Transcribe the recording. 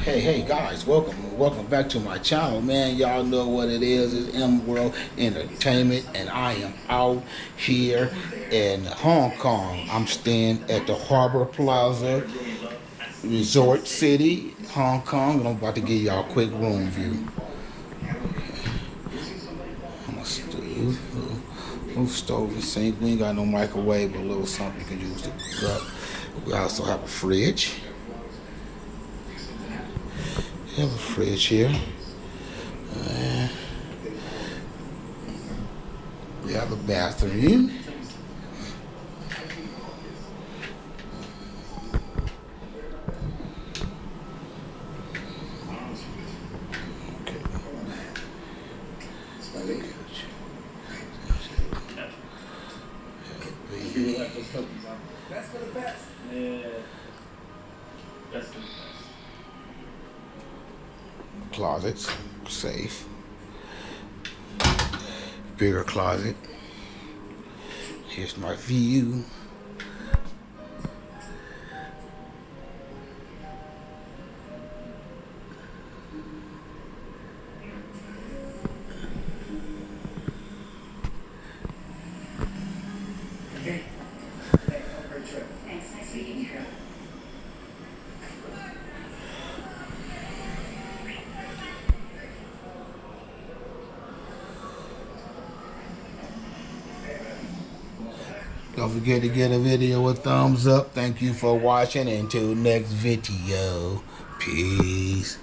Hey guys, welcome back to my channel, man. Y'all know what it is. It's M World Entertainment, and I am out here in Hong Kong. I'm staying at the Harbour Plaza Resort City, Hong Kong, and I'm about to give y'all a quick room view. I'm gonna do little stove and sink. We ain't got no microwave, but a little something you can use to cook up. We also have a fridge. We have a fridge here. We have a bathroom. That's for the best. Yeah. That's the best. Closets, safe. Bigger closet. Here's my view. Okay. Thanks, nice meeting you. Don't forget to give a video a thumbs up. Thank you for watching. Until next video. Peace.